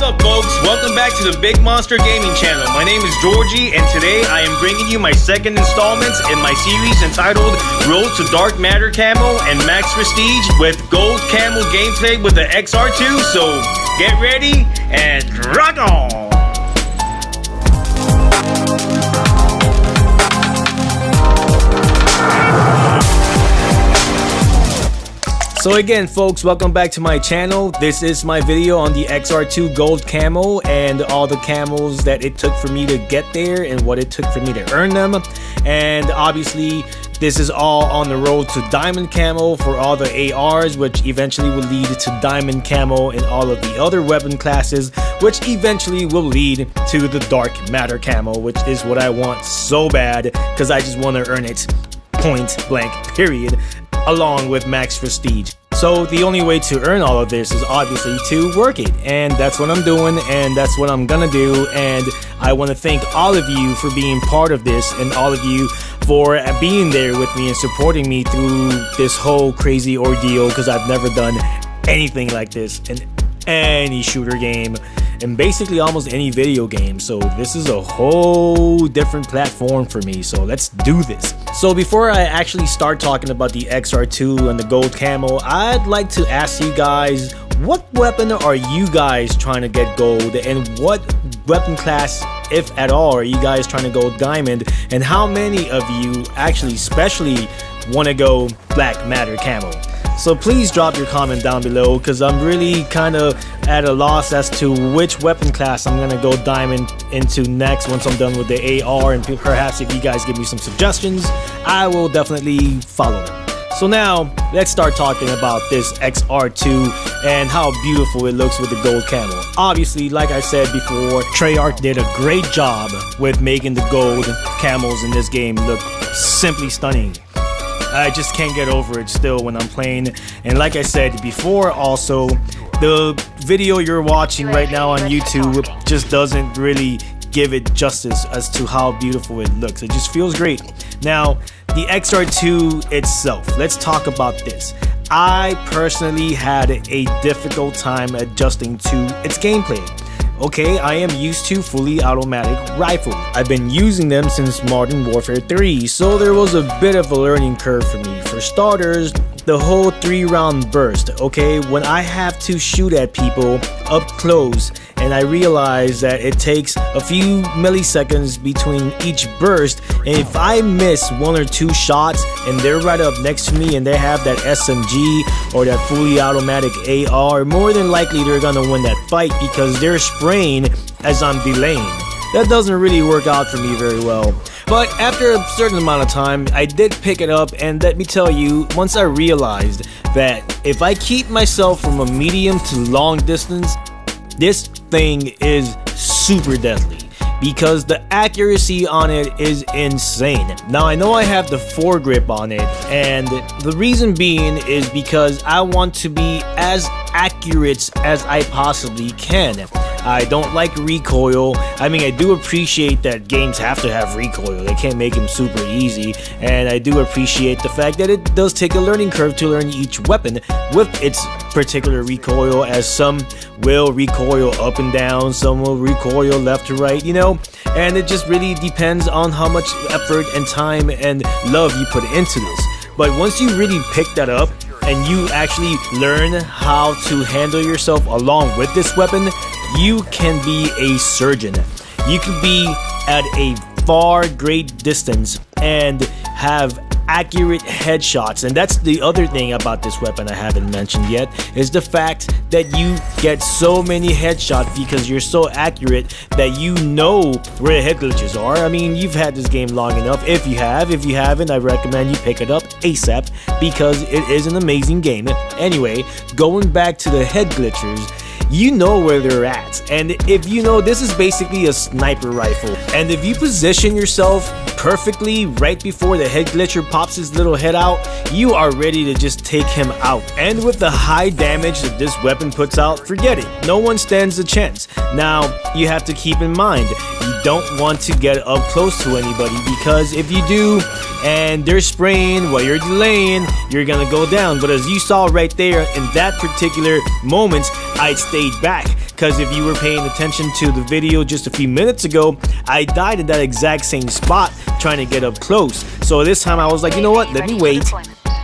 What's up, folks? Welcome back to the Big Monster Gaming channel. My name is Georgie, and today I am bringing you my second installments in my series entitled Road to Dark Matter Camo and Max Prestige with Gold Camo gameplay with the XR-2. So get ready and rock on! So again, folks, welcome back to my channel. This is my video on the XR-2 gold camo and all the camos that it took for me to get there and what it took for me to earn them. And obviously, this is all on the road to diamond camo for all the ARs, which eventually will lead to diamond camo in all of the other weapon classes, which eventually will lead to the dark matter camo, which is what I want so bad because I just want to earn it point blank period, along with max prestige. So the only way to earn all of this is obviously to work it, and that's what I'm doing, and that's what I'm gonna do. And I want to thank all of you for being part of this, and all of you for being there with me and supporting me through this whole crazy ordeal, because I've never done anything like this in any shooter game and basically almost any video game. So this is a whole different platform for me, so let's do this. So before I actually start talking about the XR2 and the gold camo, I'd like to ask you guys, what weapon are you guys trying to get gold, and what weapon class, if at all, are you guys trying to go diamond, and how many of you actually especially want to go black matter camo? So please drop your comment down below, because I'm really kind of at a loss as to which weapon class I'm gonna go diamond into next once I'm done with the AR, and perhaps if you guys give me some suggestions, I will definitely follow them. So now let's start talking about this XR2 and how beautiful it looks with the gold camo. Obviously, like I said before, Treyarch did a great job with making the gold camos in this game look simply stunning. I just can't get over it still when I'm playing. And like I said before, also, the video you're watching right now on YouTube just doesn't really give it justice as to how beautiful it looks. It just feels great. Now, the XR2 itself, let's talk about this. I personally had a difficult time adjusting to its gameplay. Okay, I am used to fully automatic rifles. I've been using them since Modern Warfare 3, so there was a bit of a learning curve for me. For starters, the whole 3-round burst, okay? When I have to shoot at people up close, and I realize that it takes a few milliseconds between each burst, and if I miss 1 or 2 shots and they're right up next to me and they have that SMG or that fully automatic AR, more than likely they're gonna win that fight because they're spraying as I'm delaying. That doesn't really work out for me very well. But after a certain amount of time, I did pick it up, and let me tell you, once I realized that if I keep myself from a medium to long distance, this thing is super deadly because the accuracy on it is insane. Now, I know I have the foregrip on it, and the reason being is because I want to be as accurate as I possibly can. I don't like recoil. I mean, I do appreciate that games have to have recoil. They can't make them super easy. And I do appreciate the fact that it does take a learning curve to learn each weapon with its particular recoil, as some will recoil up and down, some will recoil left to right, you know? And it just really depends on how much effort and time and love you put into this. But once you really pick that up and you actually learn how to handle yourself along with this weapon, you can be a surgeon. You can be at a far great distance and have accurate headshots. And that's the other thing about this weapon I haven't mentioned yet, is the fact that you get so many headshots because you're so accurate that you know where the head glitches are. I mean, you've had this game long enough. If you haven't, I recommend you pick it up ASAP because it is an amazing game. Anyway, going back to the head glitchers, you know where they're at, and if you know, this is basically a sniper rifle, and if you position yourself perfectly right before the head glitcher pops his little head out, you are ready to just take him out. And with the high damage that this weapon puts out, forget it, no one stands a chance. Now, you have to keep in mind, you don't want to get up close to anybody, because if you do and they're spraying while you're delaying, you're gonna go down. But as you saw right there, in that particular moment, I stayed back because if you were paying attention to the video just a few minutes ago, I died in that exact same spot trying to get up close. So this time I was like, you know what, let me wait.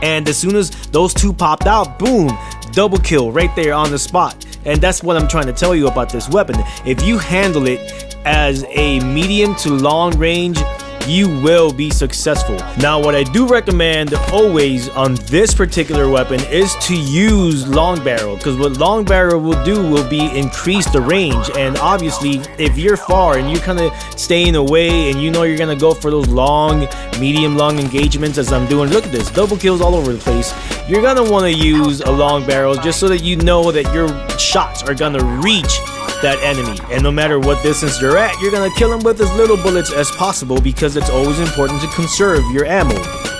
And as soon as those two popped out, boom, double kill right there on the spot. And that's what I'm trying to tell you about this weapon. If you handle it as a medium to long range, you will be successful. Now, what I do recommend always on this particular weapon is to use long barrel, because what long barrel will do will be increase the range. And obviously, if you're far and you're kind of staying away and you know you're gonna go for those long, medium long engagements as I'm doing, look at this, double kills all over the place. You're gonna want to use a long barrel just so that you know that your shots are gonna reach that enemy, and no matter what distance you're at, you're gonna kill him with as little bullets as possible, because it's always important to conserve your ammo.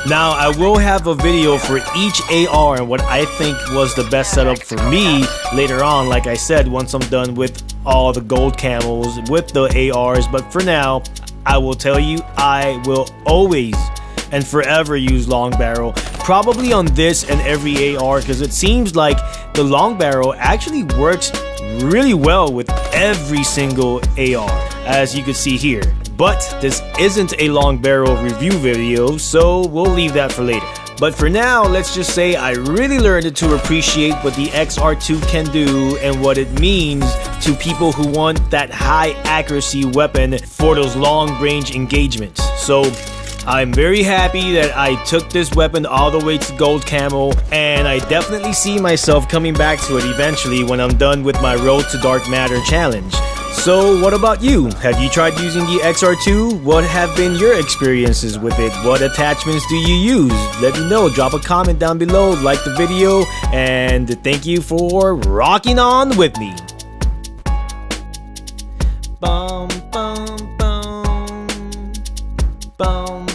Now, I will have a video for each AR and what I think was the best setup for me later on, like I said, once I'm done with all the gold camos with the ARs. But for now, I will tell you, I will always and forever use long barrel, probably on this and every AR, because it seems like the long barrel actually works really well with every single AR, as you can see here. But this isn't a long barrel review video, so we'll leave that for later. But for now, let's just say I really learned to appreciate what the XR-2 can do and what it means to people who want that high accuracy weapon for those long range engagements. So I'm very happy that I took this weapon all the way to gold camo, and I definitely see myself coming back to it eventually when I'm done with my Road to Dark Matter challenge. So what about you? Have you tried using the XR-2? What have been your experiences with it? What attachments do you use? Let me know. Drop a comment down below, like the video, and thank you for rocking on with me. Bum, bum, bum, bum.